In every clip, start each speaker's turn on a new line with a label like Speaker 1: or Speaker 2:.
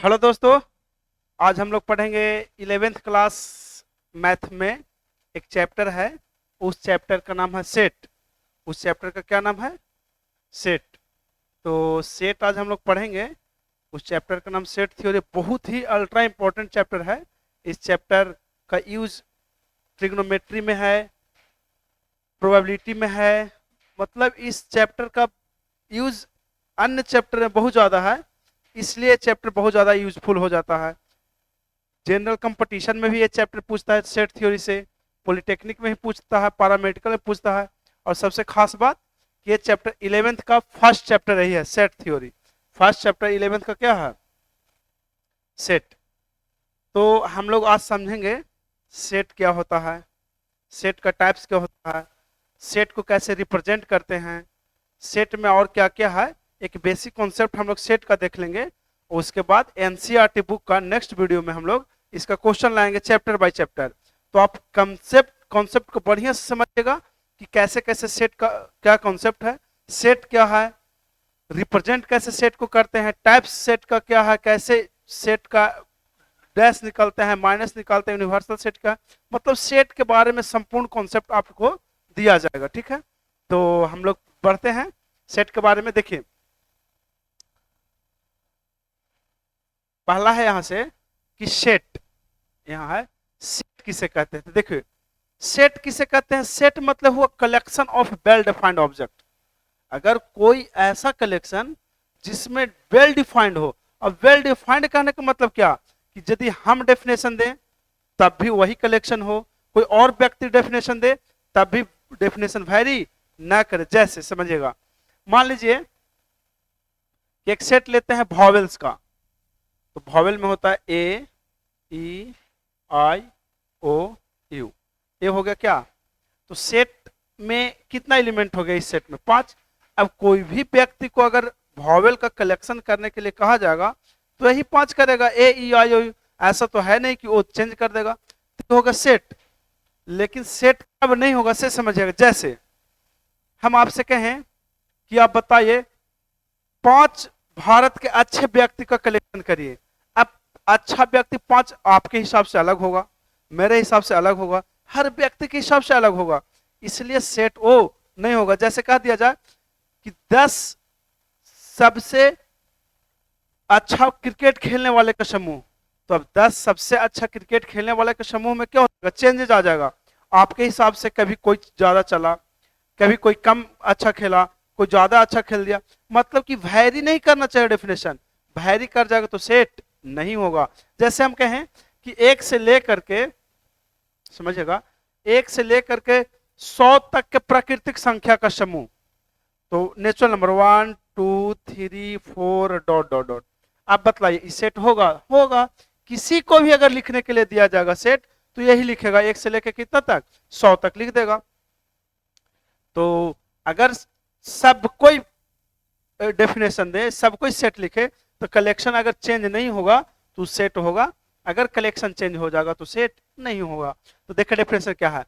Speaker 1: Hello दोस्तों। आज हम लोग पढ़ेंगे 11th क्लास मैथ में। एक चैप्टर है, उस चैप्टर का नाम है सेट। उस चैप्टर का क्या नाम है? सेट। तो सेट आज हम लोग पढ़ेंगे। उस चैप्टर का नाम सेट थ्योरी। बहुत ही अल्ट्रा इंपॉर्टेंट चैप्टर है। इस चैप्टर का यूज ट्रिग्नोमेट्री में है, प्रोबेबिलिटी में है। मतलब इस चैप्टर का यूज अन्य चैप्टर में बहुत ज़्यादा है, इसलिए चैप्टर बहुत ज़्यादा यूजफुल हो जाता है। जनरल कंपटीशन में भी ये चैप्टर पूछता है सेट थ्योरी से, पॉलिटेक्निक में भी पूछता है, पारामेडिकल में पूछता है। और सबसे खास बात, ये चैप्टर 11th का फर्स्ट चैप्टर रही है set theory. First chapter 11th का क्या है? सेट। तो हम लोग आज समझेंगे सेट क्या होता है, सेट का टाइप्स क्या होता है, सेट को कैसे रिप्रेजेंट करते हैं, सेट में और क्या क्या है। एक बेसिक कॉन्सेप्ट हम लोग सेट का देख लेंगे। उसके बाद एनसीईआरटी बुक का नेक्स्ट वीडियो में हम लोग इसका क्वेश्चन लाएंगे चैप्टर बाय चैप्टर। तो आप कॉन्सेप्ट को बढ़िया से समझिएगा कि कैसे कैसे सेट का क्या कॉन्सेप्ट है, सेट क्या है, रिप्रेजेंट कैसे सेट को करते हैं, टाइप्स सेट का क्या है, कैसे सेट का डैश निकलते हैं, माइनस निकालते हैं, यूनिवर्सल सेट का। मतलब सेट के बारे में संपूर्ण कॉन्सेप्ट आपको दिया जाएगा। ठीक है, तो हम लोग बढ़ते हैं सेट के बारे में। देखिए, पहला है यहां से कि सेट, यहां है सेट किसे कहते हैं। तो देखिए, सेट किसे कहते हैं? सेट मतलब हुआ collection of well defined object. अगर कोई ऐसा कलेक्शन जिसमें वेल डिफाइंड हो। अब वेल डिफाइंड कहने का मतलब क्या, कि यदि हम डेफिनेशन दें तब भी वही कलेक्शन हो, कोई और व्यक्ति डेफिनेशन दे तब भी डेफिनेशन वैरी ना करे। जैसे समझिएगा, मान लीजिए कि एक सेट लेते हैं वॉवेल्स का। तो वॉवेल में होता है ए, ई, आई, ओ, यू। ये हो गया क्या? तो सेट में कितना एलिमेंट हो गया? इस सेट में 5। अब कोई भी व्यक्ति को अगर वॉवेल का कलेक्शन करने के लिए कहा जाएगा तो यही 5 करेगा, ए, ई, आई, ओ, यू। ऐसा तो है नहीं कि वो चेंज कर देगा। तो होगा सेट। लेकिन सेट अब नहीं होगा, से समझिएगा। जैसे हम आपसे कहें कि आप बताइए 5 भारत के अच्छे व्यक्ति का कलेक्शन करिए। अब अच्छा व्यक्ति 5 आपके हिसाब से अलग होगा, मेरे हिसाब से अलग होगा, हर व्यक्ति के हिसाब से अलग होगा। इसलिए सेट ओ नहीं होगा। जैसे कह दिया जाए कि 10 सबसे अच्छा क्रिकेट खेलने वाले का समूह, तो अब 10 सबसे अच्छा क्रिकेट खेलने वाले के समूह में क्या होगा? चेंजेस आ जाएगा। आपके हिसाब से कभी कोई ज्यादा चला, कभी कोई कम अच्छा खेला, कोई ज्यादा अच्छा खेल दिया। मतलब कि वैरी नहीं करना चाहिए डेफिनेशन। वैरी कर जाएगा तो सेट नहीं होगा। जैसे हम कहें कि 1 से लेकर के, समझिएगा, 1 से लेकर के 100 तक के प्राकृतिक संख्या का समूह। तो natural number 1 2 3 4 dot dot dot. आप बतलाइए सेट होगा? होगा। किसी को भी अगर लिखने के लिए दिया जाएगा सेट, तो यही लिखेगा, 1 से लेकर कितना तक? 100 तक लिख देगा। तो अगर सब कोई डेफिनेशन दे, सब कोई सेट लिखे, तो कलेक्शन अगर चेंज नहीं होगा तो सेट होगा। अगर कलेक्शन चेंज हो जाएगा तो सेट नहीं होगा। तो देखिए डेफिनेशन क्या है।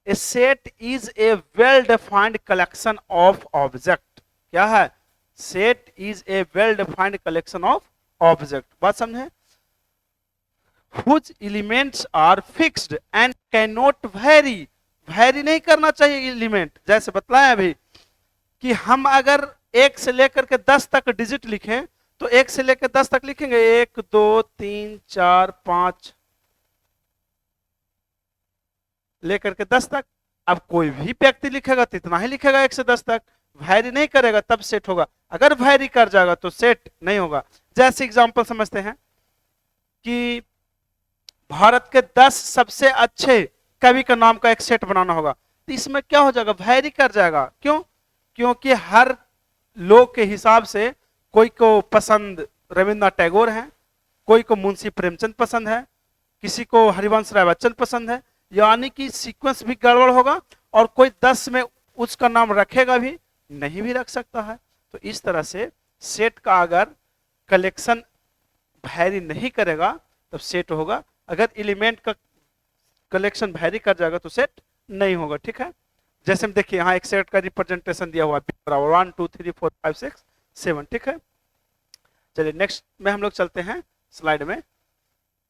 Speaker 1: A set is a well defined collection of object. क्या है? Set is a well defined collection of object. बात समझे? Whose elements are fixed and cannot vary। Vary नहीं करना चाहिए एलिमेंट। जैसे बतलाया अभी कि हम अगर 1 से लेकर के 10 तक डिजिट लिखें, तो 1 से लेकर 10 तक लिखेंगे 1 2 3 4 5 लेकर के 10 तक। अब कोई भी व्यक्ति लिखेगा तो इतना ही लिखेगा 1 से 10 तक, वैरी नहीं करेगा, तब सेट होगा। अगर वैरी कर जाएगा तो सेट नहीं होगा। जैसे एग्जांपल समझते हैं कि भारत के 10 सबसे अच्छे कवि का नाम का एक सेट बनाना होगा। तो इसमें क्या हो जाएगा? वैरी कर जाएगा। क्यों? क्योंकि हर लोग के हिसाब से कोई को पसंद रविन्द्रनाथ टैगोर है, कोई को मुंशी प्रेमचंद पसंद है, किसी को हरिवंश राय बच्चन पसंद है। यानी कि सीक्वेंस भी गड़बड़ होगा, और कोई 10 में उसका नाम रखेगा भी नहीं भी रख सकता है। तो इस तरह से सेट का अगर कलेक्शन वैरी नहीं करेगा तब सेट होगा। अगर एलिमेंट का कलेक्शन वैरी कर जाएगा तो सेट नहीं होगा। ठीक है, जैसे हम देखिए यहाँ एक सेट का रिप्रेजेंटेशन दिया हुआ है, बराबर 1 2 3 4 5 6 7। ठीक है, चलिए नेक्स्ट में हम लोग चलते हैं स्लाइड में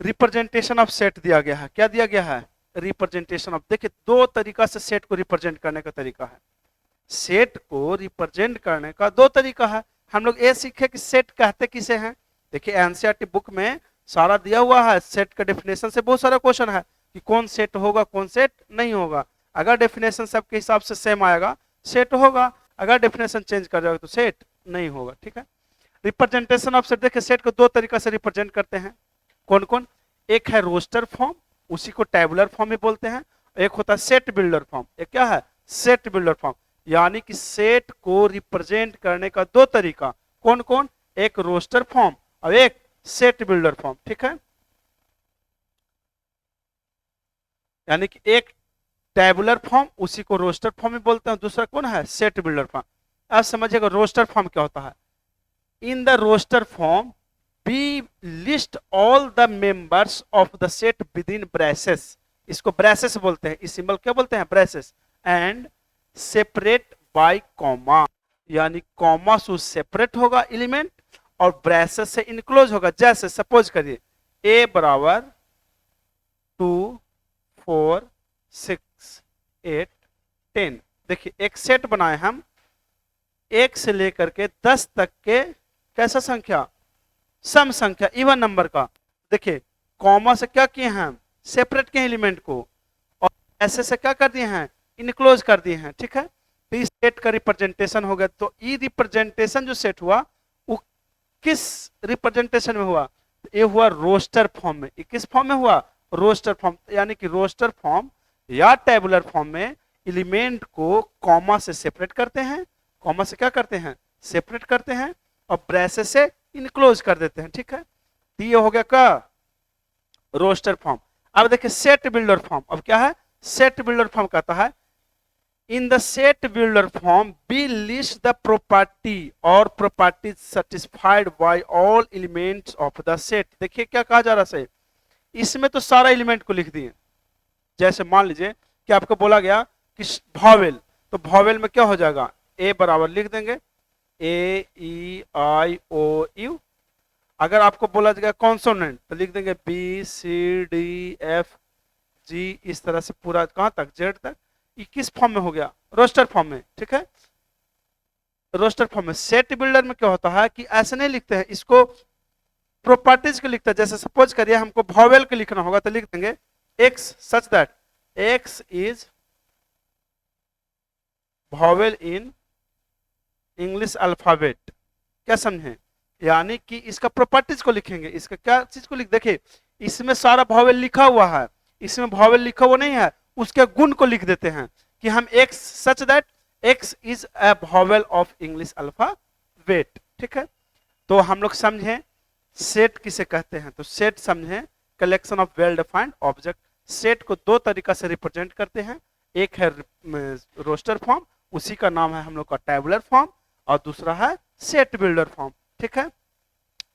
Speaker 1: रिप्रेजेंटेशन ऑफ सेट दिया गया है। क्या दिया गया है? Representation of. देखिए दो तरीका से सेट को रिप्रेजेंट करने का तरीका है। सेट को रिप्रेजेंट करने का दो तरीका है। हम लोग ये सीखे कि सेट कहते किसे हैं। देखिए एनसीईआरटी बुक में सारा दिया हुआ है। सेट का डेफिनेशन से बहुत सारा क्वेश्चन है कि कौन सेट होगा कौन सेट नहीं होगा। अगर डेफिनेशन सबके हिसाब से सेम आएगा सेट होगा, अगर डेफिनेशन चेंज कर जाएगा तो सेट नहीं होगा। ठीक है। रिप्रेजेंटेशन ऑफ सेट, देखिए सेट को दो तरीका से रिप्रेजेंट करते हैं। कौन कौन? एक है रोस्टर फॉर्म, उसी को टेबुलर फॉर्म भी बोलते हैं। एक होता है सेट बिल्डर फॉर्म। एक क्या है? Set builder form. यानी कि सेट को रिप्रेजेंट करने का दो तरीका। कौन कौन? एक रोस्टर फॉर्म और एक सेट बिल्डर फॉर्म। ठीक है। यानी कि एक टेबुलर फॉर्म, उसी को रोस्टर फॉर्म भी बोलते हैं। दूसरा कौन है? Set builder form. अब समझिएगा रोस्टर फॉर्म क्या होता है। In the roster form we list all the members of the set within braces, इसको ब्रेसेस बोलते हैं। इस सिंबल क्या बोलते हैं? Braces. And separate by comma, यानी कॉमा से सेपरेट होगा एलिमेंट और ब्रेसेस से इनक्लोज होगा। जैसे सपोज करिए a बराबर 2 4 6 8 10। देखिए एक सेट बनाए हम 1 से लेकर के 10 तक के कैसा संख्या? सम संख्या, इवन नंबर का। देखिए कॉमा से क्या किए हैं? सेपरेट किए एलिमेंट को, और ऐसे से क्या कर दिए हैं? इनक्लोज कर दिए हैं। ठीक है। तो इस सेट का रिप्रेजेंटेशन हो गया। तो ये रिप्रेजेंटेशन जो सेट हुआ वो किस रिप्रेजेंटेशन में हुआ? ये हुआ रोस्टर फॉर्म में। ये किस फॉर्म में हुआ? Roster form. यानी कि रोस्टर फॉर्म या टेबुलर फॉर्म में एलिमेंट को कॉमा से सेपरेट करते हैं। कॉमा से क्या करते हैं? सेपरेट करते हैं और ब्रेसेस से इनक्लोज कर देते हैं। ठीक है। तो ये हो गया का रोस्टर फॉर्म। अब देखिए सेट बिल्डर फॉर्म। अब क्या है? सेट बिल्डर फॉर्म कहता है in the set builder form be list the property और properties satisfied by all elements of the set. देखिए क्या कहा जा रहा है, इसमें तो सारा एलिमेंट को लिख दिए। जैसे मान लीजिए कि आपको बोला गया कि वॉवेल, तो वॉवेल में क्या हो जाएगा? ए बराबर लिख देंगे AEIOU। अगर आपको बोला जाएगा कॉन्सोनेंट तो लिख देंगे BCDFG, इस तरह से पूरा कहां तक? जेड तक। ये किस फॉर्म में हो गया? रोस्टर फॉर्म में। ठीक है। रोस्टर फॉर्म में। सेट बिल्डर में क्या होता है कि ऐसे नहीं लिखते हैं, इसको प्रॉपर्टीज को लिखते हैं। जैसे सपोज करिए हमको वॉवेल को लिखना होगा तो लिख देंगे X such that X is vowel in English alphabet. क्या समझे? यानी कि इसका प्रॉपर्टीज को लिखेंगे। इसका क्या चीज को लिख, देखिए इसमें सारा वॉवेल लिखा हुआ है, इसमें वॉवेल लिखा हुआ नहीं है, उसके गुण को लिख देते हैं कि हम x such that x is a vowel of English alphabet. ठीक है। तो हम लोग समझे सेट किसे कहते हैं। तो सेट समझे collection of well defined object. Set को दो तरीका से रिप्रेजेंट करते हैं। एक है रोस्टर फॉर्म, उसी का नाम है हम लोग का टेबुलर फॉर्म, और दूसरा है सेट बिल्डर फॉर्म। ठीक है।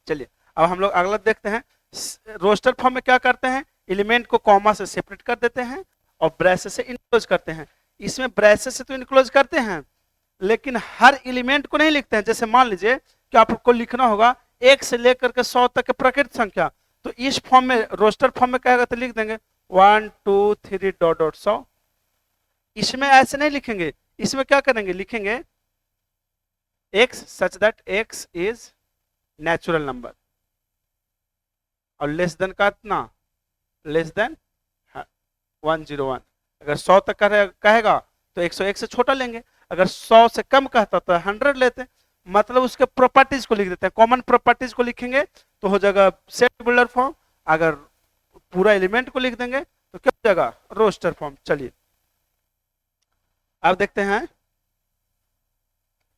Speaker 1: चलिए अब हम लोग अगला देखते हैं। रोस्टर फॉर्म में क्या करते हैं? एलिमेंट को कॉमा से सेपरेट कर देते हैं और ब्रेसेस से इनक्लोज करते हैं। इसमें ब्रेसेस से तो इनक्लोज करते हैं लेकिन हर एलिमेंट को नहीं लिखते हैं। जैसे मान लीजिए कि आपको लिखना होगा 1 से लेकर के 100 तक के प्रकृत संख्या, तो इस फॉर्म में रोस्टर फॉर्म में कहेगा तो लिख देंगे 1 2 3 डॉट डॉट 100। इसमें ऐसे नहीं लिखेंगे, इसमें क्या करेंगे? लिखेंगे x such that x is natural number और लेस देन का इतना, लेस देन 101। अगर 100 तक कहेगा तो 101 से छोटा लेंगे, अगर 100 से कम कहता तो 100 लेते। मतलब उसके प्रॉपर्टीज को लिख देते हैं। कॉमन प्रॉपर्टीज को लिखेंगे तो हो जाएगा सेट बिल्डर फॉर्म। अगर पूरा एलिमेंट को लिख देंगे तो क्या हो जाएगा? Roster form. चलिए अब देखते हैं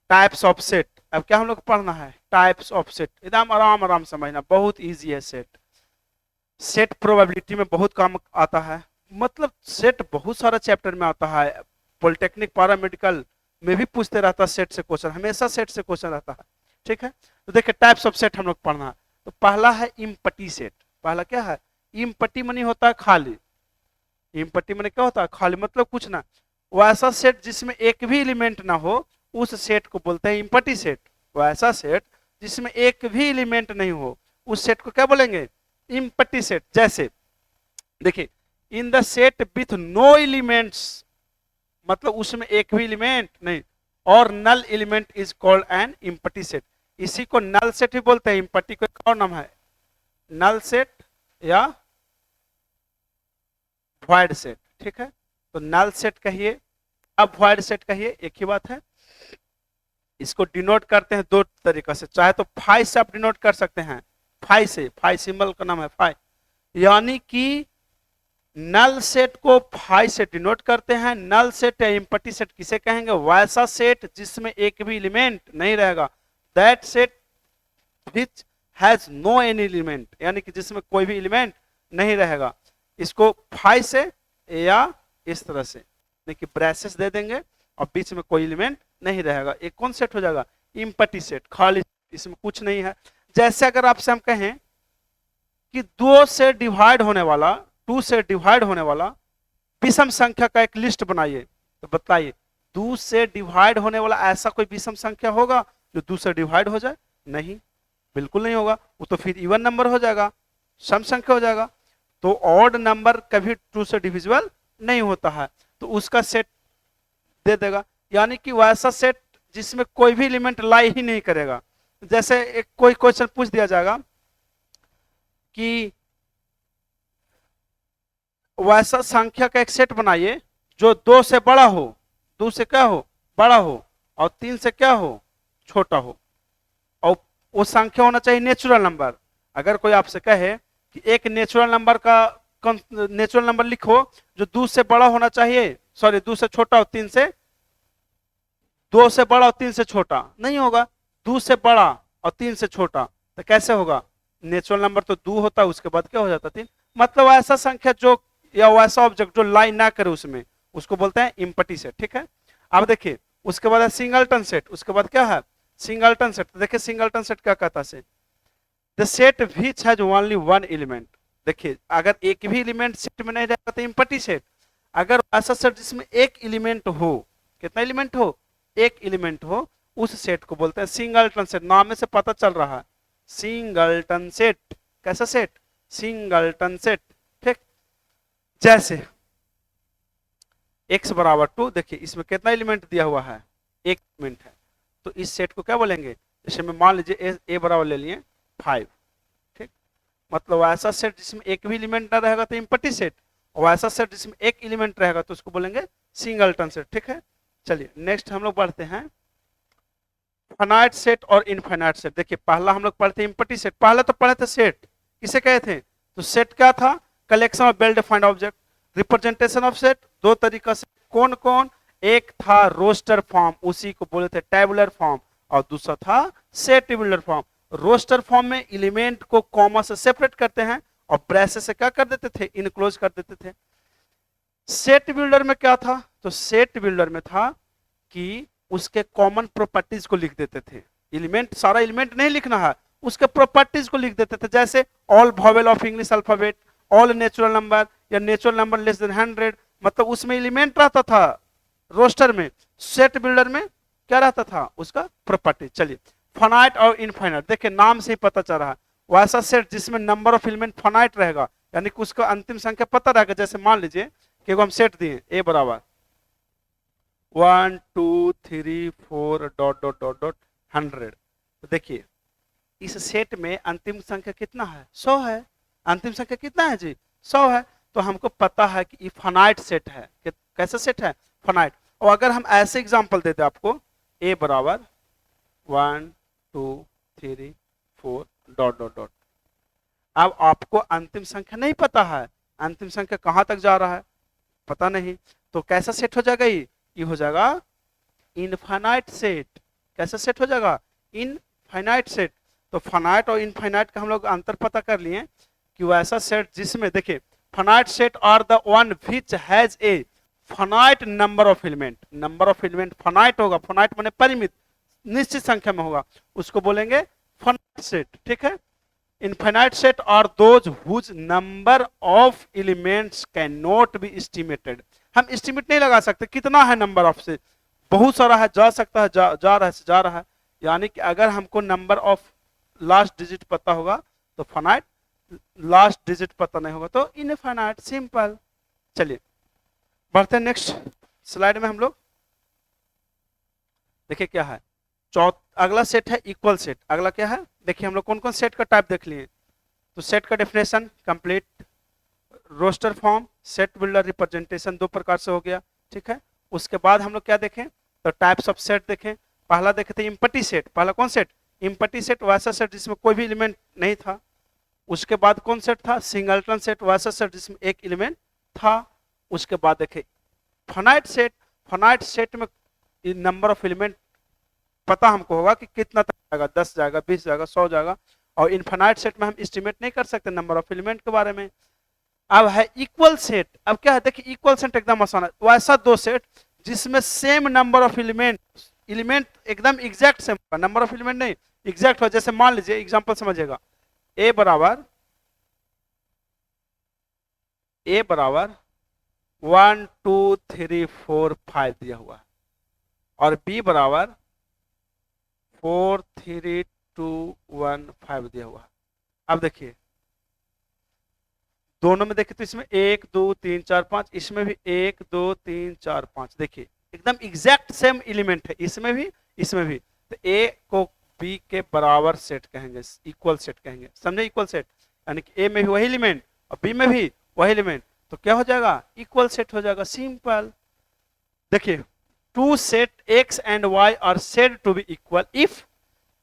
Speaker 1: टाइप्स ऑफ सेट। अब क्या हम लोग पढ़ना है? Types of set. एकदम आराम आराम समझना, बहुत इजी है सेट। सेट प्रोबेबिलिटी में बहुत काम आता है। मतलब सेट बहुत सारा चैप्टर में आता है। पॉलिटेक्निक पैरामेडिकल में भी पूछते रहता है सेट से क्वेश्चन, हमेशा सेट से क्वेश्चन रहता है। ठीक है। तो देखिए टाइप्स ऑफ सेट हम लोग पढ़ना है। तो पहला है इम्पटी सेट। पहला क्या है? इम्पटी मनी होता है खाली। इम्पटी मनी क्या होता है? खाली, मतलब कुछ ना। वैसा सेट जिसमें एक भी एलिमेंट ना हो उस सेट को बोलते हैं इम्पटी सेट। वैसा सेट जिसमें एक भी एलिमेंट नहीं हो उस सेट को क्या बोलेंगे? Empty set. जैसे देखिए, in the set with no elements, मतलब उसमें एक भी एलिमेंट नहीं, और null element is called an empty set. इसी को नल सेट भी बोलते हैं। इम्पटी को एक और नाम है नल सेट या वॉइड सेट। ठीक है, तो नल सेट कहिए, अब वॉइड सेट कहिए, एक ही बात है। इसको डिनोट करते हैं दो तरीका से, चाहे तो फाइ से आप डिनोट कर सकते हैं, फाइ से, फाइ सिंबल का नाम है फाइ, यानी कि नल सेट को फाइ से डिनोट करते हैं। नल सेट या इम्पटी सेट किसे कहेंगे? वैसा सेट जिसमें एक भी एलिमेंट नहीं रहेगा, that set which has no any element, यानी कि जिसमें कोई भी एलिमेंट नहीं रहेगा। इसको फाइ से या इस तरह से, यानी कि ब्रेसेस दे देंगे और बीच में कोई एलिमेंट नहीं रहेगा, एक कौन सेट हो जाएगा? इम्पटी सेट, खाली, इसमें कुछ नहीं है। जैसे अगर आपसे हम कहें कि 2 से डिवाइड होने वाला, 2 से डिवाइड होने वाला विषम संख्या का एक लिस्ट बनाइए, तो बताइए 2 से डिवाइड होने वाला ऐसा कोई विषम संख्या होगा जो 2 से डिवाइड हो जाए? नहीं, बिल्कुल नहीं होगा। वो तो फिर इवन नंबर हो जाएगा, सम संख्या हो जाएगा। तो ऑड नंबर कभी 2 से डिविजिबल नहीं होता है, तो उसका सेट दे देगा, यानी कि वैसा सेट जिसमें कोई भी एलिमेंट लाई ही नहीं करेगा। जैसे एक कोई क्वेश्चन पूछ दिया जाएगा कि वैसा संख्या का एक सेट बनाइए जो 2 से बड़ा हो, 2 से क्या हो? बड़ा हो, और 3 से क्या हो? छोटा हो, और वो संख्या होना चाहिए नेचुरल नंबर। अगर कोई आपसे कहे कि एक नेचुरल नंबर का नेचुरल नंबर लिखो जो 2 से बड़ा होना चाहिए, सॉरी 2 से छोटा और 3 से, 2 से बड़ा और 3 से छोटा, नहीं होगा। 2 से बड़ा और 3 से छोटा, तो कैसे होगा? नेचुरल नंबर तो 2 होता है, उसके बाद क्या हो जाता? 3। मतलब ऐसा संख्या जो, या वैसा ऑब्जेक्ट जो लाई ना करे उसमें, उसको बोलते हैं इम्पटी सेट। ठीक है, अब देखिए उसके बाद है सिंगलटन सेट। उसके बाद क्या है? Singleton set. तो देखिए सिंगलटन सेट क्या कहता है? The set which has only one element. देखिए अगर एक भी एलिमेंट सेट में नहीं रहेगा तो इम्पटी सेट। अगर ऐसा सेट जिसमें एक एलिमेंट हो, कितना एलिमेंट हो? एक एलिमेंट हो, उस सेट को बोलते हैं सिंगलटन सेट। नाम में से पता चल रहा है, सिंगलटन सेट। कैसा सेट? Singleton set. ठीक, जैसे x बराबर 2, देखिए इसमें कितना एलिमेंट दिया हुआ है? एक एलिमेंट है, तो इस सेट को क्या बोलेंगे? जैसे में मान लीजिए a बराबर ले लिए 5। ठीक, मतलब ऐसा सेट जिसमें एक भी एलिमेंट ना रहेगा तो इम्पटी सेट, और ऐसा सेट जिसमें एक एलिमेंट रहेगा तो उसको बोलेंगे सिंगलटन सेट। ठीक है, चलिए नेक्स्ट हम लोग पढ़ते हैं फाइनाइट सेट और इनफाइनाइट सेट। देखिए पहला हम लोग पढ़ते हैं इम्पटी सेट, पहले तो पढ़े थे सेट, किसे कहे थे? तो सेट क्या था? Collection of well defined object. Representation of set दो तरीका से, कौन कौन? एक था रोस्टर फॉर्म, उसी को बोले थे टेबुलर फॉर्म, और दूसरा था set tabular form. Roster form में एलिमेंट को कॉमा से सेपरेट करते हैं और ब्रेसेस से क्या कर देते थे? इनक्लोज कर देते थे। सेट बिल्डर में क्या था? तो सेट बिल्डर में था कि उसके कॉमन प्रॉपर्टीज को लिख देते थे। एलिमेंट, सारा एलिमेंट नहीं लिखना है, उसके प्रॉपर्टीज को लिख देते थे। जैसे all vowel of English alphabet, all natural number, या नेचुरल नंबर लेस देन 100, मतलब उसमें एलिमेंट रहता था रोस्टर में। सेट बिल्डर में क्या रहता था? उसका प्रॉपर्टी। चलिए फाइनाइट और इनफाइनाइट, देखिए नाम से ही पता चल रहा है, वैसा सेट जिसमें नंबर ऑफ एलिमेंट फाइनाइट रहेगा, यानी कि उसका अंतिम संख्या पता रहेगा। जैसे मान लीजिए कि हम सेट दिए ए बराबर 1 2 3 4 डॉट डॉट डॉट डॉट 100, तो देखिए इस सेट में अंतिम संख्या कितना है? 100 है। अंतिम संख्या कितना है जी? 100 है। तो हमको पता है कि ये फाइनाइट सेट है। कैसा सेट है? फाइनाइट। और अगर हम ऐसे एग्जांपल देते आपको ए बराबर 1 2 3 4 डॉट डॉट डॉट, अब आपको अंतिम संख्या नहीं पता है, अंतिम संख्या कहां तक जा रहा है पता नहीं, तो कैसा सेट हो जाएगा? ये हो जाएगा इनफाइनाइट सेट। कैसा सेट हो जाएगा? Infinite set. तो फाइनाइट और इनफाइनाइट का हम लोग अंतर पता कर लिए कि वैसा सेट जिसमें, देखिए finite set are the one which has a finite number of element. Number of element finite होगा, फाइनाइट माने परिमित, निश्चित संख्या में होगा, उसको बोलेंगे फाइनाइट सेट। ठीक है, infinite set are those whose number of elements can not be estimated. हम एस्टिमेट नहीं लगा सकते कितना है नंबर ऑफ से, बहुत सारा है, जा सकता है, जा रहा है, यानी कि अगर हमको नंबर ऑफ लास्ट डिजिट पता होगा तो फाइनाइट, लास्ट डिजिट पता नहीं होगा तो इनफाइनाइट, सिंपल। चलिए बढ़ते हैं नेक्स्ट स्लाइड में हम लोग। देखिए क्या है, अगला सेट है इक्वल सेट। अगला क्या है, देखिए हम लोग कौन कौन सेट का टाइप देख लिए। तो सेट का definition complete, roster form, set builder, representation, दो प्रकार से हो गया, ठीक है। उसके बाद हम लोग क्या देखें, तो टाइप्स ऑफ सेट देखें। पहला देखे थे इम्पटी सेट। पहला कौन सेट, इम्पटी सेट, वैसा सेट जिसमें कोई भी एलिमेंट नहीं था। उसके बाद कौन सेट था, सिंगलटन सेट, वैसा सेट जिसमें एक एलिमेंट था। उसके बाद देखे फाइनाइट सेट। फाइनाइट सेट में नंबर ऑफ एलिमेंट पता हमको होगा कि कितना तक जाएगा, 10 जाएगा, 20 जाएगा, 100 जाएगा। और इनफाइनाइट सेट में हम एस्टिमेट नहीं कर सकते नंबर ऑफ एलिमेंट के बारे में। अब है इक्वल सेट। अब क्या है, देखिए इक्वल सेट एकदम आसान है, वैसा दो सेट जिसमें same number of element, element एकदम exact same, number of element नहीं, एग्जैक्ट हो। जैसे मान लीजिए एग्जांपल समझिएगा, ए बराबर 1 2 3 4 5 दिया हुआ है, और बी बराबर 4 3 2 1 5 दिया हुआ है। अब देखिए दोनों में देखिए तो इसमें 1 2 3 4 5, इसमें भी 1 2 3 4 5, देखिए एकदम एग्जैक्ट सेम एलिमेंट है, इसमें भी इसमें भी। तो ए को बी के बराबर सेट कहेंगे, इक्वल सेट कहेंगे, समझे। इक्वल सेट यानी कि ए में भी वही एलिमेंट और बी में भी वही एलिमेंट, तो क्या हो जाएगा, इक्वल सेट हो जाएगा, सिंपल। देखिए two set x and y are said to be equal if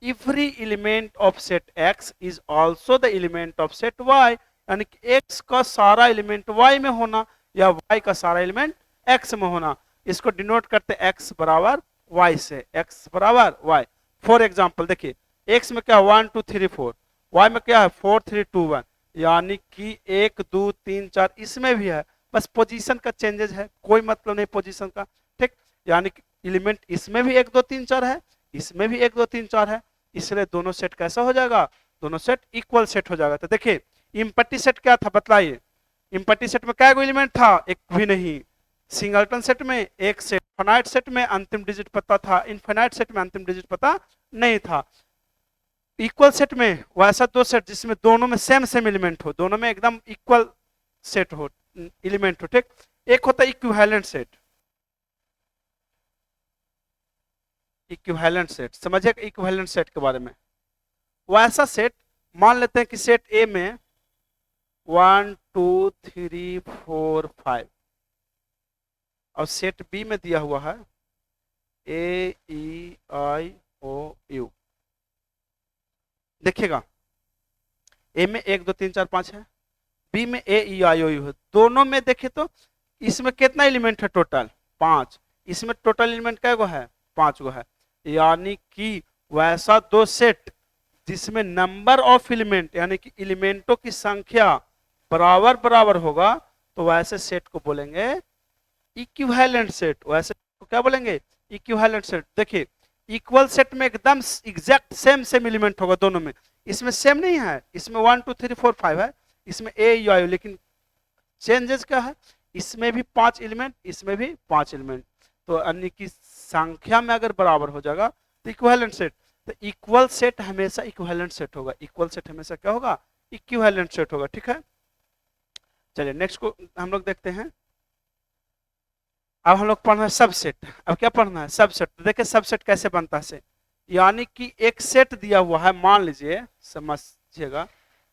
Speaker 1: every element of set x is also the element of set y, यानी कि x का सारा एलिमेंट y में होना या y का सारा एलिमेंट x में होना। इसको डिनोट करते हैं x बराबर y से, x बराबर y। फॉर एग्जांपल देखिए x में क्या है 1 2 3 4, y में क्या है 4 3 2 1, यानी कि 1 2 3 4 इसमें भी है, बस पोजीशन का चेंजेस है, कोई मतलब नहीं पोजीशन का, ठीक। यानी कि एलिमेंट इसमें भी 1 2 3 4 है, इसमें भी 1 2 3 4 है, इसलिए दोनों सेट कैसा हो जाएगा, दोनों सेट इक्वल सेट हो जाएगा। तो देखिए इम्पटी सेट क्या था बतलाइए, इम्पटी सेट में क्या एलिमेंट था, एक भी नहीं। सिंगलटन सेट में एक सेट, फाइनाइट सेट में अंतिम डिजिट पता था, इनफाइनाइट सेट में अंतिम डिजिट पता नहीं था। इक्वल सेट में वैसा दो सेट जिसमें दोनों में सेम सेम एलिमेंट हो, दोनों में एकदम इक्वल सेट हो, एलिमेंट हो, ठीक। एक होता है इक्विवेलेंट सेट, इक्विवेलेंट सेट समझिए इक्विवेलेंट सेट के बारे में। वैसा सेट मान लेते हैं कि सेट ए में 1 2 3 4 5 और सेट बी में दिया हुआ है ए ई आई ओ यू। देखिएगा ए में 1 2 3 4 5 है, बी में ए ई आई ओ यू है। दोनों में देखे तो इसमें कितना एलिमेंट है, टोटल 5, इसमें टोटल एलिमेंट क्या गो है, 5 गो है। यानी कि वैसा दो सेट जिसमें नंबर ऑफ एलिमेंट यानी कि एलिमेंटों की संख्या बराबर बराबर होगा, तो वैसे सेट को बोलेंगे इक्विवेलेंट सेट। वैसे को क्या बोलेंगे, इक्विवेलेंट सेट। देखिए इक्वल सेट में एकदम एग्जैक्ट सेम सेम एलिमेंट होगा दोनों में, इसमें सेम नहीं है, इसमें 1 2 3 4 5 है, इसमें ए यू आई, लेकिन चेंजेस क्या है, इसमें भी 5 एलिमेंट, इसमें भी 5 एलिमेंट। तो अन्य की संख्या में अगर बराबर हो जाएगा तो इक्विवेलेंट सेट। तो इक्वल सेट हमेशा इक्विवेलेंट सेट होगा, इक्वल सेट हमेशा क्या होगा, इक्विवेलेंट सेट होगा, ठीक है। चलिए नेक्स्ट को हम लोग देखते हैं। अब हम लोग पढ़ना है सबसेट। अब क्या पढ़ना है, सबसेट। तो देखिए सबसेट कैसे बनता है, यानी कि एक सेट दिया हुआ है, मान लीजिए समझिएगा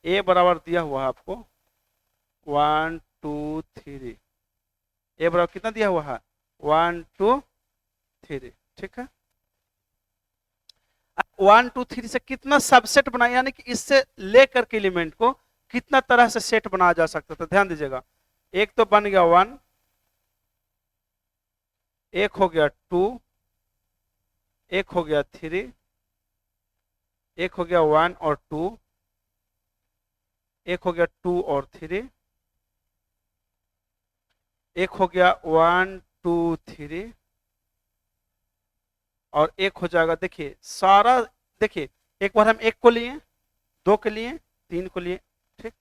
Speaker 1: ए बराबर दिया हुआ है आपको 1 2 3, ए बराबर कितना दिया हुआ है 1 2 3, ठीक है। 1 2 3 से कितना सबसेट बनाया, यानी कि इससे लेकर के एलिमेंट को कितना तरह से सेट बनाया जा सकता है। तो ध्यान दीजिएगा, एक तो बन गया 1, एक हो गया 2, एक हो गया 3, एक हो गया 1 और 2, एक हो गया 2 और 3, एक हो गया 1 2 3 और एक हो जाएगा। देखिए सारा, देखिए एक बार हम 1 को लिए, 2 के लिए, 3 को लिए, ठीक,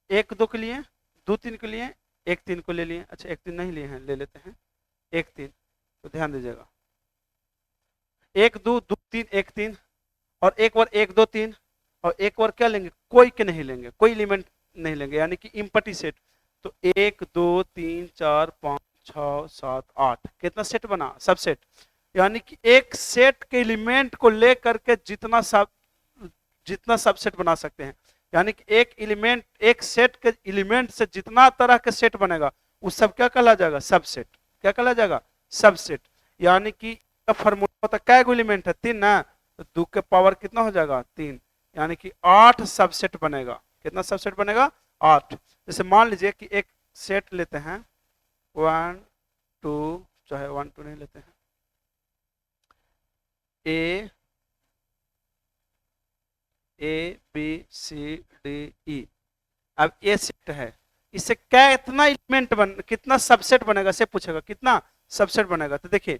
Speaker 1: 1 2 के लिए, 2 3 के लिए, 1 3 को ले लिए। अच्छा 1 3 नहीं लिए हैं, ले लेते हैं 1 3। तो ध्यान दीजिएगा 1 2 2 3 1 3 और एक बार 1 2 3 और एक बार क्या लेंगे, कोई के नहीं लेंगे, कोई एलिमेंट नहीं लेंगे, यानी कि इम्पटी सेट। तो 1 2 3 4 5 6 7 8 कितना सेट बना? सबसेट। यानी कि एक सेट के एलिमेंट को लेकर के जितना सबसेट बना सकते हैं, यानी कि एक एलिमेंट, एक सेट के एलिमेंट से जितना तरह के सेट बनेगा वो सब क्या कहला जाएगा? सबसेट। क्या कहला जाएगा? सबसेट। यानी कि फॉर्मूला होता है, क्या एलिमेंट है? 3 ना, तो 2 के पावर कितना हो जाएगा? 3, यानी कि 8 सबसेट बनेगा। कितना सबसेट बनेगा? 8। जैसे मान लीजिए कि एक सेट लेते हैं 1 2, चाहे 1 2 नहीं लेते हैं, ए बी सी डी ई। अब ए सेट है, इससे क्या इतना एलिमेंट कितना सबसेट बनेगा से पूछेगा, कितना सबसेट बनेगा। तो देखिए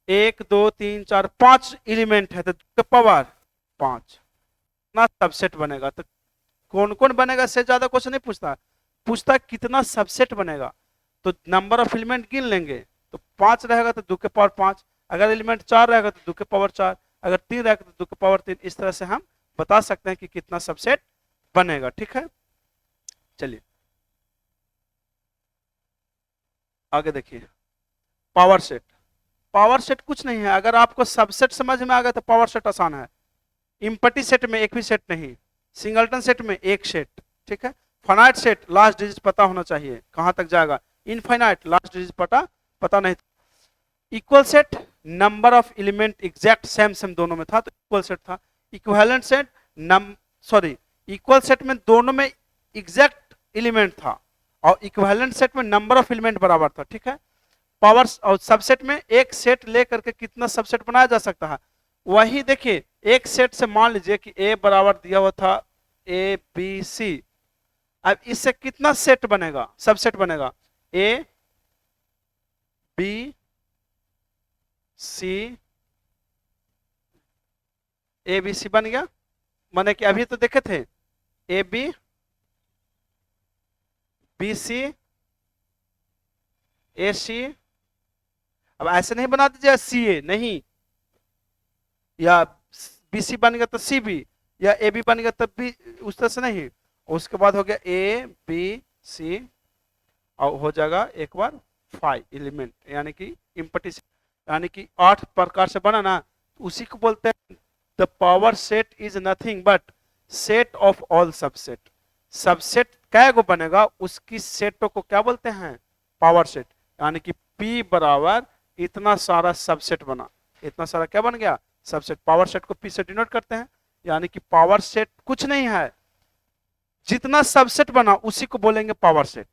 Speaker 1: 1 2 3 4 5 एलिमेंट है, तो 2 के पावर 5 कितना सबसेट बनेगा। तो कौन कौन बनेगा से ज्यादा क्वेश्चन नहीं पूछता कितना सबसेट बनेगा। तो नंबर ऑफ एलिमेंट गिन लेंगे, तो 5 रहेगा तो 2 के पावर 5, अगर एलिमेंट 4 रहेगा तो 2 के पावर 4, अगर 3 रहेगा तो 2 के पावर 3। इस तरह से हम बता सकते हैं कि कितना सबसेट बनेगा। ठीक है, चलिए आगे देखिए। Power set. पावर सेट कुछ नहीं है, अगर आपको सबसेट समझ में आ गया तो पावर सेट आसान है। इम्पटी सेट में एक भी सेट नहीं, सिंगलटन सेट में एक सेट। ठीक है, फाइनाइट सेट लास्ट डिजिट पता होना चाहिए कहां तक जाएगा, इनफाइनाइट लास्ट डिजिट पता नहीं। Equal set number of element exact same दोनों में था, तो इक्वल सेट था। इक्विवेलेंट सेट इक्वल सेट में दोनों में एग्जैक्ट एलिमेंट था, और इक्विवेलेंट सेट में नंबर ऑफ एलिमेंट बराबर था। ठीक है, पावर और सबसेट में एक सेट लेकर के कितना सबसेट बनाया जा सकता है, वही देखिए एक सेट से मान लीजिए कि ए बराबर दिया हुआ था ए बी सी। अब इससे कितना सेट बनेगा? सबसेट बनेगा। A B C, A B सी बन गया, माने कि अभी तो देखे थे ए बी बी सी ए सी। अब ऐसे नहीं बना दीजिए सी ए, नहीं, या बी सी बन गया तो सी बी, या ए बी बन गया तब भी, उस तरह से नहीं। उसके बाद हो गया ए बी सी, और हो जाएगा एक बार 5 एलिमेंट, यानी कि इम्पटी, यानी कि 8 प्रकार से बना ना, उसी को बोलते हैं the power set is nothing but set of all subset. Subset कै गो बनेगा उसकी सेटों को क्या बोलते हैं? Power set. यानी कि P बराबर इतना सारा सबसेट बना, इतना सारा क्या बन गया? सबसेट। पावर सेट को P से डिनोट करते हैं, यानी कि पावर सेट कुछ नहीं है, जितना सबसेट बना उसी को बोलेंगे पावर सेट।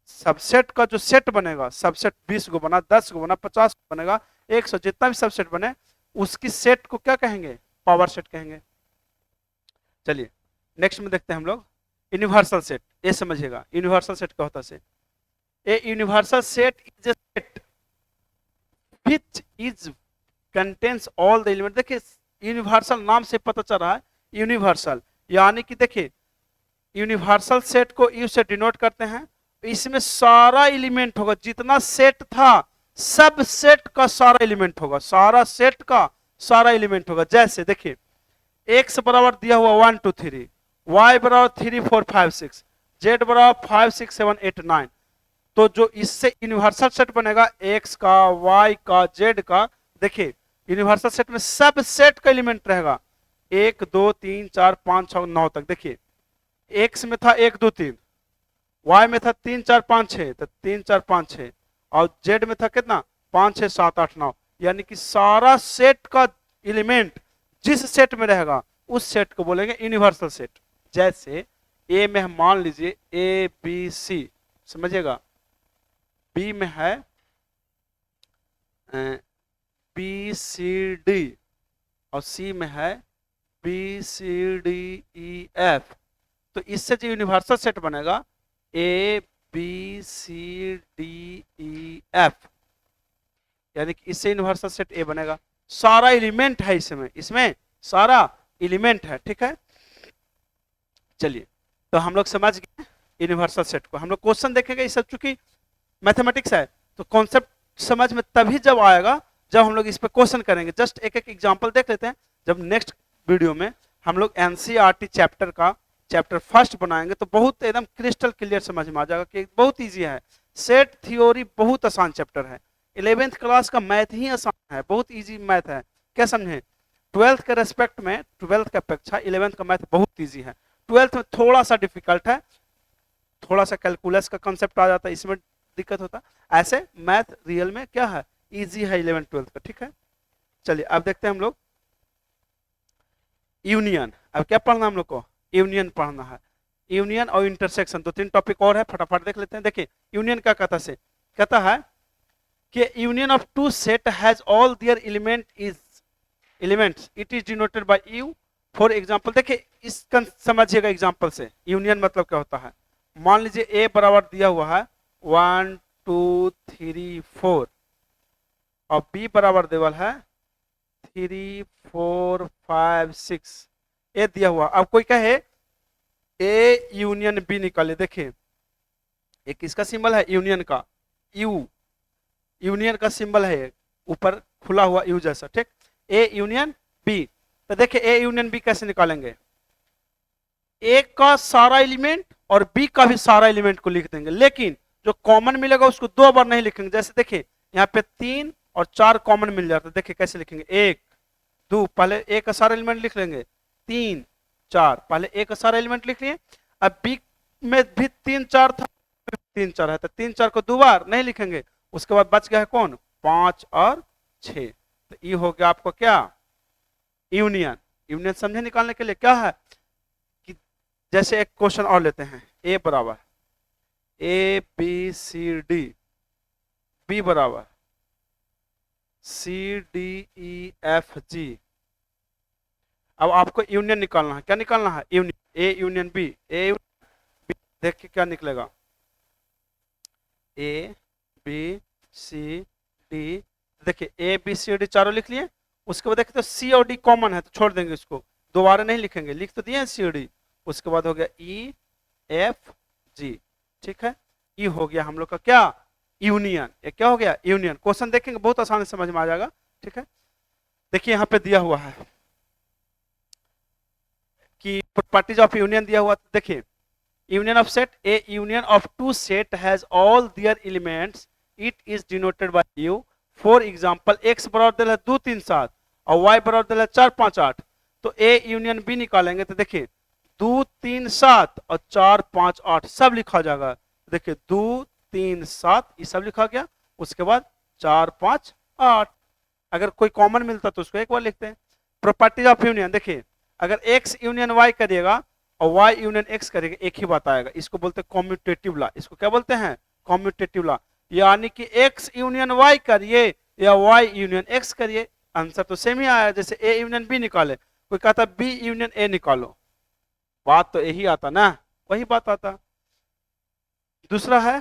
Speaker 1: सबसेट का जो सेट बनेगा, सबसेट 20 गो बना, 10 गो बना, 50 गो बनेगा, 100, जितना भी सबसेट बने उसकी सेट को क्या कहेंगे? पावर सेट कहेंगे। चलिए नेक्स्ट में देखते हैं हम लोग यूनिवर्सल सेट। ये समझिएगा यूनिवर्सल सेट क्या होता है। Set, a universal set is a set which is contains all the element. देखिए यूनिवर्सल नाम से पता चल रहा है यूनिवर्सल, यानी कि देखिए यूनिवर्सल सेट को यू से डिनोट करते हैं, इसमें सारा एलिमेंट होगा, जितना सेट था सब सेट का सारा एलिमेंट होगा, सारा सेट का सारा एलिमेंट होगा। जैसे देखिए x बराबर दिया हुआ 1 2 3, y बराबर 3 4 5 6, z बराबर 5 6 7 8 9। तो जो इससे यूनिवर्सल सेट बनेगा x का, y का, z का, देखिए यूनिवर्सल सेट में सब सेट का एलिमेंट रहेगा 1 2 3 4 5 6 9 तक। देखिए x में था 1 2 3, y में था 3 4 5 6, तो 3 4 5 6, और z में था कितना? 5 6 7 8 9। यानी कि सारा सेट का एलिमेंट जिस सेट में रहेगा उस सेट को बोलेंगे यूनिवर्सल सेट। जैसे ए में हम मान लीजिए ए बी सी, समझिएगा, बी में है बी सी डी, और सी में है B C D E F. तो इससे जो यूनिवर्सल सेट बनेगा A B C D E F, यानी कि इससे यूनिवर्सल सेट ए बनेगा। सारा एलिमेंट है इसमें सारा एलिमेंट है। ठीक है, चलिए तो हम लोग समझ गए यूनिवर्सल सेट को। हम लोग क्वेश्चन देखेंगे, ये सब चूंकि मैथमेटिक्स है तो कॉन्सेप्ट समझ में तभी जब आएगा जब हम लोग इस पे क्वेश्चन करेंगे। जस्ट एक एक एग्जांपल देख लेते हैं, जब नेक्स्ट वीडियो में हम लोग एनसीईआरटी चैप्टर का चैप्टर फर्स्ट बनाएंगे तो बहुत एकदम क्रिस्टल क्लियर समझ में आ जाएगा कि बहुत इजी है। सेट थ्योरी बहुत आसान चैप्टर है। 11th क्लास का मैथ ही आसान है, बहुत इजी मैथ है। क्या समझे? 12th के रेस्पेक्ट में, 12th की अपेक्षा 11th का मैथ बहुत इजी है। 12th में थोड़ा सा डिफिकल्ट है, थोड़ा सा कैलकुलस का कंसेप्ट आ जाता है, इसमें दिक्कत होता है। ऐसे मैथ रियल में क्या है, इजी है 11th 12th का। ठीक है, चलिए अब देखते हैं हम लोग यूनियन। अब क्या पढ़ना हम लोग को? यूनियन पढ़ना है। यूनियन और इंटरसेक्शन, दो तीन टॉपिक और है, फटाफट देख लेते हैं। देखिए यूनियन क्या कहता है, कहता है कि union of two set has all their elements it is denoted by U. For example, देखिए इसका समझिएगा एग्जांपल से। यूनियन मतलब क्या होता है? मान लीजिए ए बराबर दिया हुआ है 1 2 3 4 और बी बराबर देवल है 3 4 5 6, ए दिया हुआ। अब कोई कहे ए यूनियन बी निकाले, देखिए एक किसका सिंबल है? यूनियन का, यू, यूनियन का सिंबल है ऊपर खुला हुआ यू जैसा। ठीक, ए यूनियन बी। तो देखिए ए यूनियन बी कैसे निकालेंगे? ए का सारा एलिमेंट और बी का भी सारा एलिमेंट को लिख देंगे, लेकिन जो कॉमन मिलेगा उसको दो बार नहीं लिखेंगे। जैसे देखिए यहाँ पे 3 और 4 कॉमन मिल जाता है, देखिए कैसे लिखेंगे? 1 2, पहले ए का सारा एलिमेंट लिख लेंगे, 3 4, पहले ए का सारा एलिमेंट लिख लिए। अब बी में भी 3 4 था, 3 4 है तो 3 4 को दो बार नहीं लिखेंगे। उसके बाद बच गया है कौन? 5 और 6। तो ये हो गया आपको क्या? यूनियन। यूनियन समझे निकालने के लिए क्या है कि जैसे एक क्वेश्चन और लेते हैं, ए बराबर A B C D, B बराबर C D E F G. अब आपको यूनियन निकालना है। क्या निकालना है? Union A union B, A B. देखिए क्या निकलेगा? ए बी सी डी, देखिए ए बी सी डी चारों लिख लिए। उसके बाद देखिए तो सी और डी कॉमन है तो छोड़ देंगे, इसको दोबारा नहीं लिखेंगे, लिख तो दिए सी और डी। उसके बाद हो गया ई एफ जी। ठीक है, ये हो गया हम लोग का क्या? यूनियन। ये क्या हो गया? यूनियन। क्वेश्चन देखेंगे बहुत आसानी से समझ में आ जाएगा। ठीक है, देखिए यहाँ पे दिया हुआ है कि प्रॉपर्टीज ऑफ यूनियन दिया हुआ। देखिए union of set, A union of two set has all their elements it is denoted by U. For example x बराबर दिया है 2 3 7 और वाई बराबर दिया है 4 5 8। तो ए यूनियन बी निकालेंगे तो देखिए 2 3 7 और 4 5 8 सब लिखा जाएगा। देखिए 2 3 7 ये सब लिखा गया। उसके बाद 4 5 8, अगर कोई कॉमन मिलता तो उसको एक बार लिखते हैं। प्रॉपर्टीज ऑफ यूनियन, देखिए अगर x यूनियन y करिएगा और y यूनियन x करेगा एक ही बात आएगा। इसको बोलते हैं कॉम्यूटेटिव लॉ। इसको क्या बोलते हैं? Commutative law. यानी कि x यूनियन y करिए या y यूनियन x करिए, आंसर तो सेम ही आया। जैसे a यूनियन b निकाले, कोई कहता b यूनियन a निकालो, बात तो यही आता ना, वही बात आता। दूसरा है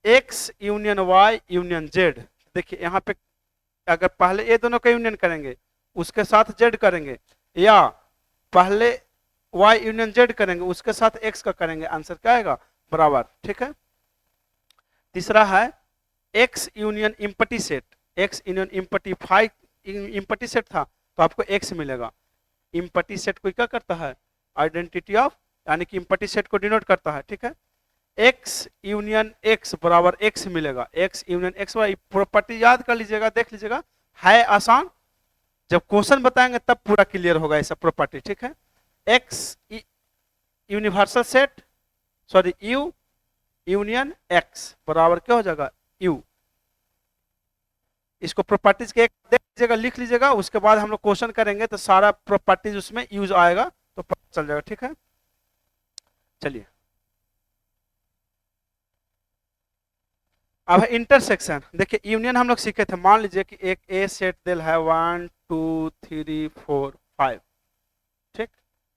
Speaker 1: x union y union z। देखिए यहाँ पे अगर पहले ये दोनों का यूनियन करेंगे उसके साथ z करेंगे, या पहले y यूनियन z करेंगे उसके साथ x का करेंगे, आंसर क्या आएगा? बराबर। ठीक है, तीसरा है x union empty set. x union empty set था तो आपको x मिलेगा। इम्पटी सेट को क्या करता है? आइडेंटिटी ऑफ, यानी कि इम्पटी सेट को डिनोट करता है। ठीक है, x यूनियन x बराबर x मिलेगा। x union x y property याद कर लीजिएगा, देख लीजिएगा, है आसान। जब क्वेश्चन बताएंगे तब पूरा क्लियर होगा ऐसा प्रॉपर्टी। ठीक है, x universal set, sorry u union x बराबर क्या हो जाएगा? u। इसको प्रॉपर्टीज के एक देख लीजिएगा, लिख लीजिएगा। उसके बाद हम लोग क्वेश्चन करेंगे तो सारा प्रॉपर्टीज उसमें यूज आएगा तो पता चल जाएगा। ठीक है, चलिए अब इंटरसेक्शन। देखिए यूनियन हम लोग सीखे थे। मान लीजिए कि एक ए सेट दिल है 1 2 3 4 5, ठीक,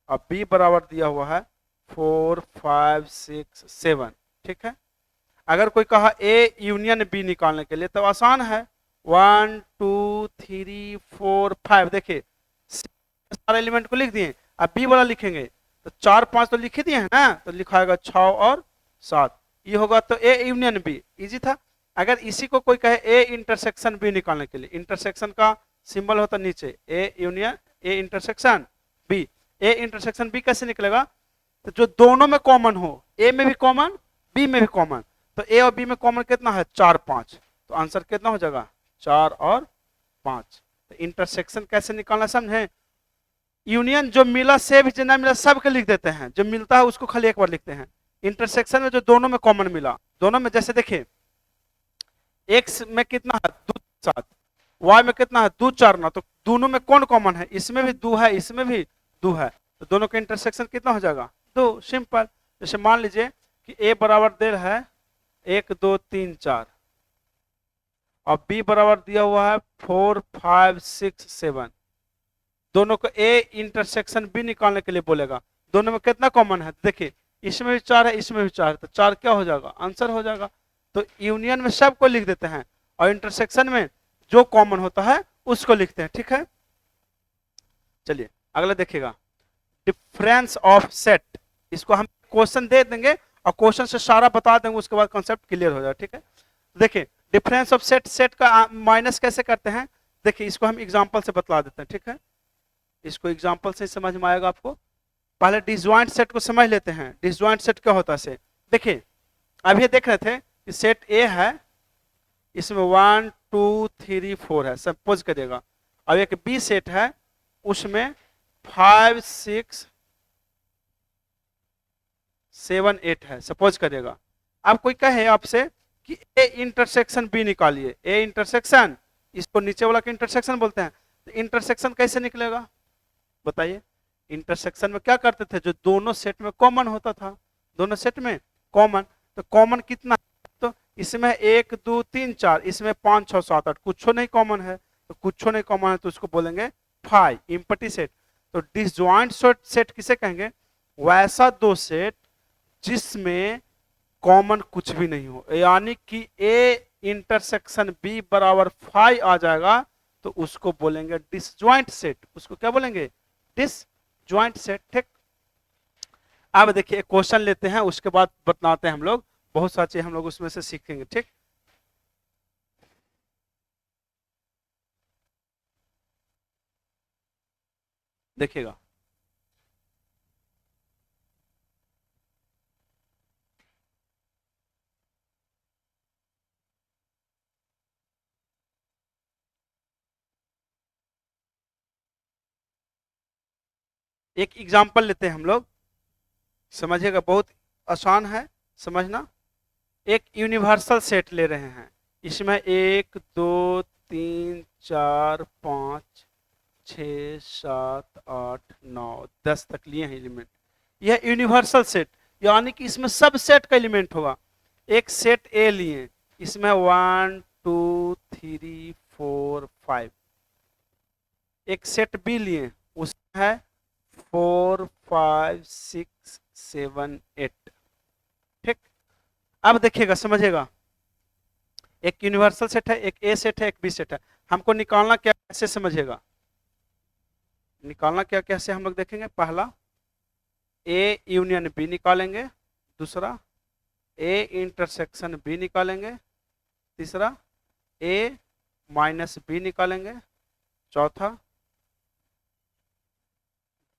Speaker 1: अब बी बराबर दिया हुआ है 4 5 6 7। ठीक है, अगर कोई कहा ए यूनियन बी निकालने के लिए तो आसान है, 1 2 3 4 5। देखिए सारे एलिमेंट को लिख दिए, अब बी वाला लिखेंगे तो 4 5 तो लिख दिए हैं ना, तो लिखाएगा 6 और 7, ये होगा। तो ए यूनियन बी इजी था। अगर इसी को कोई कहे ए इंटरसेक्शन बी निकालने के लिए, इंटरसेक्शन का सिंबल होता नीचे, A union A intersection B. A intersection B कैसे निकलेगा, तो जो दोनों में कॉमन हो, ए में भी कॉमन बी में भी कॉमन, तो ए और बी में कॉमन कितना है 4 5, तो आंसर कितना हो जाएगा 4 और 5। तो इंटरसेक्शन कैसे निकालना समझे, यूनियन जो मिला से भी जो ना मिला सब के लिख देते हैं, जो मिलता है उसको खाली एक बार लिखते हैं। इंटरसेक्शन में जो दोनों में कॉमन मिला, दोनों में जैसे देखिए एक्स में कितना है 2 7, वाई में कितना है 2 4 9, तो दोनों में कौन कॉमन है, इसमें भी 2 है इसमें भी 2 है, तो दोनों का इंटरसेक्शन कितना हो जाएगा 2, सिंपल। जैसे मान लीजिए कि ए बराबर दे रहा है 1 2 3 4 और बी बराबर दिया हुआ है 4 5 6 7, दोनों को ए इंटरसेक्शन बी निकालने के लिए बोलेगा, दोनों में कितना कॉमन है, देखिए इसमें भी 4 है इसमें भी 4 है, तो 4 क्या हो जाएगा आंसर हो जाएगा। तो यूनियन में सबको लिख देते हैं और इंटरसेक्शन में जो कॉमन होता है उसको लिखते हैं, ठीक है। चलिए अगला देखिएगा, डिफरेंस ऑफ सेट, इसको हम क्वेश्चन दे देंगे और क्वेश्चन से सारा बता देंगे, उसके बाद कॉन्सेप्ट क्लियर हो जाएगा, ठीक है। देखिए डिफरेंस ऑफ सेट, सेट का माइनस कैसे करते हैं, देखिए इसको हम एग्जांपल से बता देते हैं, ठीक है। इसको एग्जांपल से समझ में आएगा आपको। पहले डिसजॉइंट सेट को समझ लेते हैं, डिसजॉइंट सेट क्या होता है से, देखिए अभी देख रहे थे कि सेट ए है, इसमें 1 2 3 4 है, सपोज करिएगा। अब एक बी सेट है, उसमें 5 6 7 8 है, सपोज करिएगा। अब कोई कहे आपसे कि ए इंटरसेक्शन बी निकालिए, ए इंटरसेक्शन, इसको नीचे वाला का इंटरसेक्शन बोलते हैं, तो इंटरसेक्शन कैसे निकलेगा बताइए। इंटरसेक्शन में क्या करते थे, जो दोनों सेट में कॉमन होता था, दोनों सेट में कॉमन, तो कॉमन कितना, तो इसमें 1 2 3 4, इसमें 5 6 7 8, कुछ नहीं कॉमन है, तो कुछ नहीं कॉमन है तो उसको बोलेंगे 5 एम्प्टी सेट। तो डिसजॉइंट सेट किसे कहेंगे, वैसा दो सेट जिसमें कॉमन कुछ भी नहीं हो, यानी कि ए इंटरसेक्शन बी बराबर 5 आ जाएगा, तो उसको बोलेंगे डिसजॉइंट सेट, उसको क्या बोलेंगे डिसजॉइंट सेट, ठीक। अब देखिए एक क्वेश्चन लेते हैं, उसके बाद बताते हैं हम लोग, बहुत सारी चीज हम लोग उसमें से सीखेंगे, ठीक। देखिएगा एक एग्जांपल लेते हैं हम लोग, समझिएगा बहुत आसान है समझना। एक यूनिवर्सल सेट ले रहे हैं, इसमें 1 2 3 4 5 6 7 8 9 10 तक लिए हैं एलिमेंट, यह यूनिवर्सल सेट, यानी कि इसमें सब सेट का एलिमेंट होगा। एक सेट ए लिए, इसमें 1 2 3 4 5, एक सेट बी लिए, उसमें है 4 5 6 7 8, ठीक। अब देखिएगा समझिएगा, एक यूनिवर्सल सेट है, एक ए सेट है, एक बी सेट है, हमको निकालना क्या कैसे समझिएगा, निकालना क्या कैसे हम लोग देखेंगे। पहला ए यूनियन बी निकालेंगे, दूसरा ए इंटरसेक्शन बी निकालेंगे, तीसरा ए माइनस बी निकालेंगे, चौथा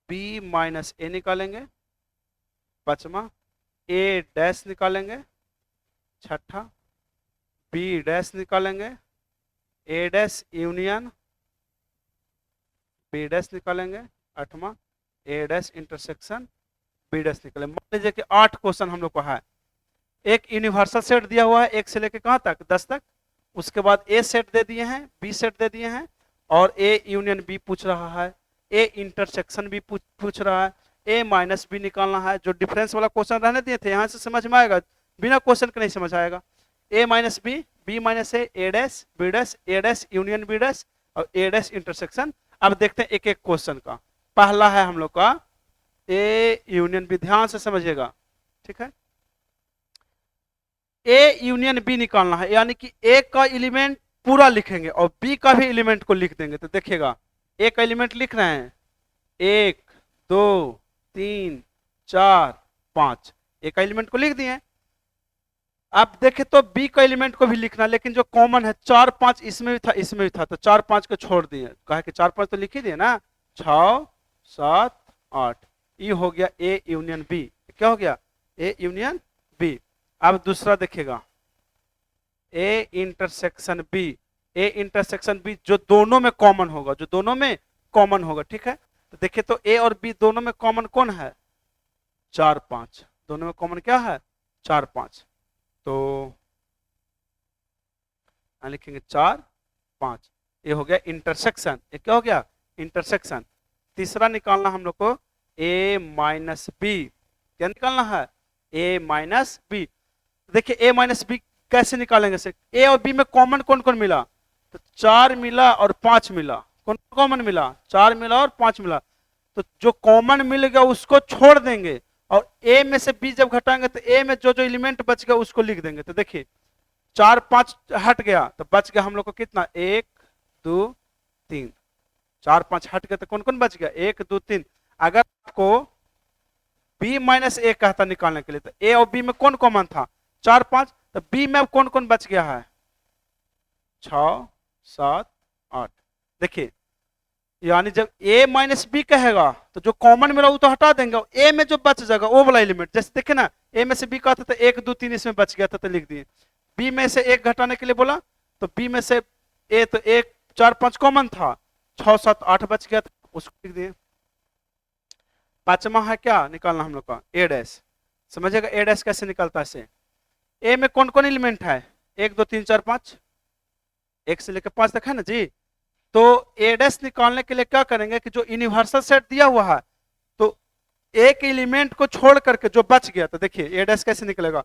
Speaker 1: बी माइनस ए निकालेंगे, पांचवा ए डैश निकालेंगे, छठा बी डैश निकालेंगे, ए डैश यूनियन बी डैश निकालेंगे, आठवां ए डैश इंटरसेक्शन बी डैश निकालेंगे। मान लीजिए कि 8 क्वेश्चन हम लोग को है, एक यूनिवर्सल सेट दिया हुआ है 1 से लेकर कहां तक 10 तक, उसके बाद ए सेट दे दिए हैं, बी सेट दे दिए हैं, और ए यूनियन बी पूछ रहा है, ए इंटरसेक्शन भी पूछ रहा है, ए माइनस बी निकालना है। जो डिफरेंस वाला क्वेश्चन रहने दिए थे यहाँ से समझ में आएगा, बिना क्वेश्चन के नहीं समझ आएगा। ए माइनस बी माइनस ए डैश बी डैश ए डैश यूनियन बी डैश और ए डैश इंटरसेक्शन। अब देखते हैं एक एक क्वेश्चन का। पहला है हम लोग का ए यूनियन बी, ध्यान से समझिएगा, ठीक है। ए यूनियन बी निकालना है, यानी कि ए का एलिमेंट पूरा लिखेंगे और बी का भी एलिमेंट को लिख देंगे। तो देखिएगा ए का एलिमेंट लिख रहे हैं 1 2 3 4 5, ए का एलिमेंट को लिख दिए। आप देखें तो बी का एलिमेंट को भी लिखना, लेकिन जो कॉमन है 4 5 इसमें भी था इसमें भी था, तो 4 5 को छोड़ दिए, कहा कि 4 5 तो लिख ही दिए ना, 6 7 8। ये हो गया ए यूनियन बी। क्या हो गया? A union B. अब दूसरा देखिएगा, A intersection B. A intersection B जो दोनों में कॉमन होगा, जो दोनों में कॉमन होगा, ठीक है। तो देखिए तो ए और बी दोनों में कॉमन कौन है? 4 5। दोनों में कॉमन क्या है? 4 5। तो लिखेंगे 4 5। ये हो गया इंटरसेक्शन। ये क्या हो गया? इंटरसेक्शन। तीसरा निकालना हम लोग को ए माइनस बी। क्या निकालना है? ए माइनस बी। देखिए ए माइनस बी कैसे निकालेंगे से? ए और बी में कॉमन कौन कौन मिला? तो 4 मिला और 5 मिला। कौन कॉमन मिला? 4 मिला और 5 मिला। तो जो कॉमन मिल गया उसको छोड़ देंगे, और ए में से बी जब घटाएंगे तो ए में जो जो एलिमेंट बच गया उसको लिख देंगे। तो देखिए 4 5 हट गया तो बच गया हम लोग को कितना? 1 2 3। 4 5 हट गया तो कौन कौन बच गया? 1 2 3। अगर आपको बी माइनस ए कहता निकालने के लिए तो ए और बी में कौन कॉमन था? 4 5। तो बी में अब कौन कौन बच गया है? 6 7 8। देखिए यानी जब a माइनस बी कहेगा तो जो कॉमन मिला वो तो हटा देंगे, a में जो बच जाएगा वो वाला एलिमेंट, जैसे देखे ना a में से b का था तो 1 2 3 इसमें बच गया था तो लिख दिए। b में से 1 घटाने के लिए बोला तो b में से a तो 1 4 5 कॉमन था, 6 7 8 बच गया था, उसको लिख दिए। पांचवा है क्या निकालना हम लोग का? a dash. समझिएगा a डैश कैसे निकलता है से? a में कौन कौन एलिमेंट है? 1 2 3 4 5, 1 से लेकर 5 तक है ना जी। तो ए डैश निकालने के लिए क्या करेंगे कि जो यूनिवर्सल सेट दिया हुआ है तो एक एलिमेंट को छोड़ करके जो बच गया, तो देखिए ए डैश कैसे निकलेगा?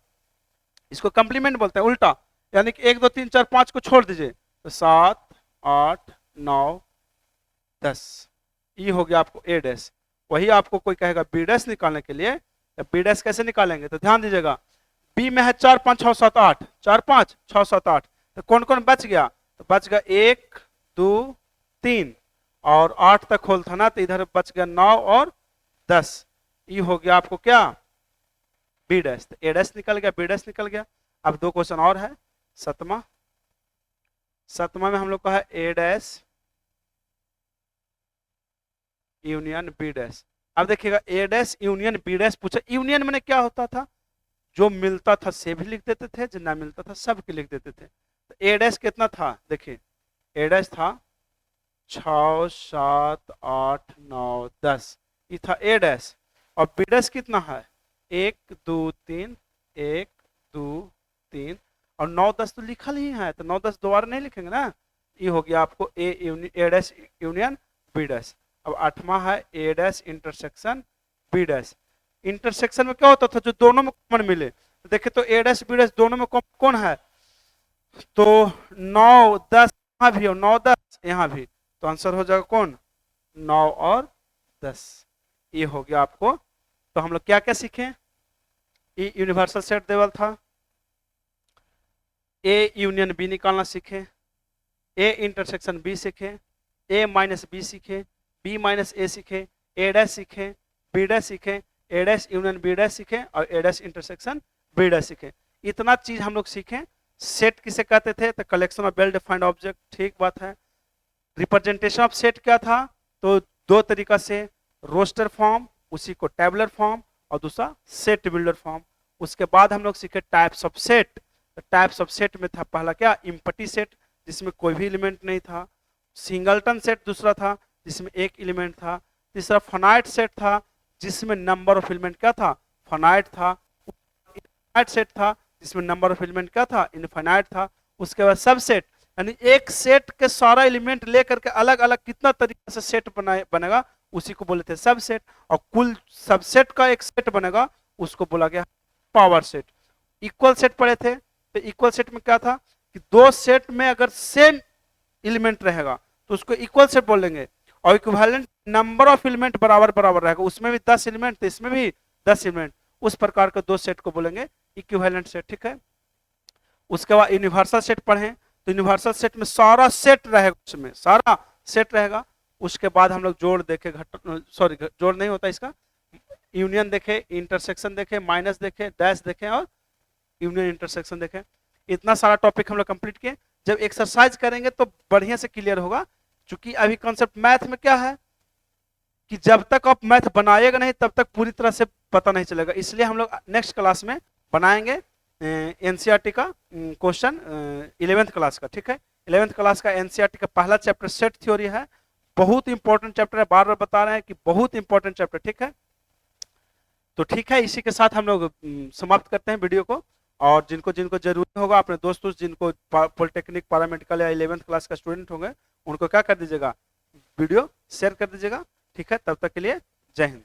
Speaker 1: इसको कंप्लीमेंट बोलते हैं, उल्टा। यानी कि 1 2 3 4 5 को छोड़ दीजिए तो 7 8 9 10। ये हो गया आपको ए डैश। वही आपको कोई कहेगा बी डैश निकालने के लिए, तो बी डैश कैसे निकालेंगे? तो ध्यान दीजिएगा बी में है 4 5 6 7 8, 4 5 6 7 8। तो कौन कौन बच गया? तो बच गया 1 2 3 और 8 तक होल था ना, तो इधर बच गया 9 और 10। ये हो गया आपको क्या? B dash. तो ए डैश निकल गया, बी डैश निकल गया। अब 2 क्वेश्चन और है। सतमा में हम लोग का है a dash union b dash. अब देखिएगा ए डैश यूनियन बी डैश पूछा। यूनियन मैंने क्या होता था? जो मिलता था से भी लिख देते थे, जो ना मिलता था सब के लिख देते थे। तो ए डैश कितना था? देखिए ए डैश था 6 7 8 9 10। ये था ए डैश। और बी डैश कितना है? 1 2 3 1 2 3 और 9 10 तो लिखल ही है, तो 9 10 दोबारा नहीं लिखेंगे ना। ये हो गया आपको a dash union b dash. अब 8वां है a dash intersection b dash. Intersection में क्या होता था? जो दोनों में कॉमन मिले। तो देखिए तो ए डैश बी डैश दोनों में कौन है? तो 9 10 यहाँ भी और 9 10 यहाँ भी, तो आंसर हो जाएगा कौन? 9 और 10। ये हो गया आपको। तो हम लोग क्या क्या सीखे? ये यूनिवर्सल सेट देवल था, ए यूनियन बी निकालना सीखे, ए इंटरसेक्शन बी सीखे, ए माइनस बी सीखे, बी माइनस ए सीखे, ए डैश सीखे, बी डैश सीखे, ए डैश यूनियन बी डैश सीखे और ए डैश इंटरसेक्शन बी डैश सीखे। इतना चीज हम लोग सीखे। सेट किसे कहते थे? तो collection of well defined object, ठीक बात है। रिप्रेजेंटेशन ऑफ सेट क्या था? तो 2 तरीका से, रोस्टर फॉर्म, उसी को टेबुलर फॉर्म, और दूसरा सेट बिल्डर फॉर्म। उसके बाद हम लोग सीखे टाइप्स ऑफ सेट। तो टाइप्स ऑफ सेट में था पहला क्या? इम्पटी सेट, जिसमें कोई भी एलिमेंट नहीं था। सिंगलटन सेट दूसरा था, जिसमें एक एलिमेंट था। तीसरा फाइनाइट सेट था, जिसमें नंबर ऑफ एलिमेंट क्या था? फाइनाइट था। इनफाइनाइट सेट था, जिसमें नंबर ऑफ एलिमेंट क्या था? इनफाइनाइट था। उसके बाद सबसेट, यानी एक सेट के सारा एलिमेंट लेकर के अलग अलग कितना तरीके से सेट बनेगा, उसी को बोले थे सबसेट। और कुल सबसेट का एक सेट बनेगा, उसको बोला गया पावर सेट। इक्वल सेट पढ़े थे, तो इक्वल सेट में क्या था कि 2 सेट में अगर सेम एलिमेंट रहेगा तो उसको इक्वल सेट बोलेंगे। और इक्विवेलेंट नंबर ऑफ एलिमेंट बराबर बराबर रहेगा, उसमें भी 10 एलिमेंट तो इसमें भी 10 एलिमेंट, उस प्रकार के 2 सेट को बोलेंगे इक्विवेलेंट सेट, ठीक है। उसके बाद यूनिवर्सल सेट पढ़े, तो यूनिवर्सल सेट में सारा सेट रहेगा, उसमें सारा सेट रहेगा। उसके बाद हम लोग जोड़ देखे, सॉरी जोड़ नहीं होता इसका, यूनियन देखे, इंटरसेक्शन देखे, माइनस देखे, डैश देखे और यूनियन इंटरसेक्शन देखे। इतना सारा टॉपिक हम लोग कंप्लीट किए। जब एक्सरसाइज करेंगे तो बढ़िया से क्लियर होगा, क्योंकि अभी कॉन्सेप्ट मैथ में क्या है कि जब तक आप मैथ बनाएगा नहीं तब तक पूरी तरह से पता नहीं चलेगा। इसलिए हम लोग नेक्स्ट क्लास में बनाएंगे एनसीईआरटी का क्वेश्चन 11th क्लास का, ठीक है। 11th क्लास का एनसीईआरटी का पहला चैप्टर सेट थ्योरी है, बहुत इंपॉर्टेंट चैप्टर है, बार बार बता रहे हैं कि बहुत इंपॉर्टेंट चैप्टर, ठीक है। तो ठीक है, इसी के साथ हम लोग समाप्त करते हैं वीडियो को। और जिनको जिनको जरूरी होगा, अपने दोस्तों जिनको पॉलिटेक्निक पैरामेडिकल या 11th क्लास का स्टूडेंट होंगे, उनको क्या कर दीजिएगा, वीडियो शेयर कर दीजिएगा, ठीक है। तब तक के लिए जय हिंद।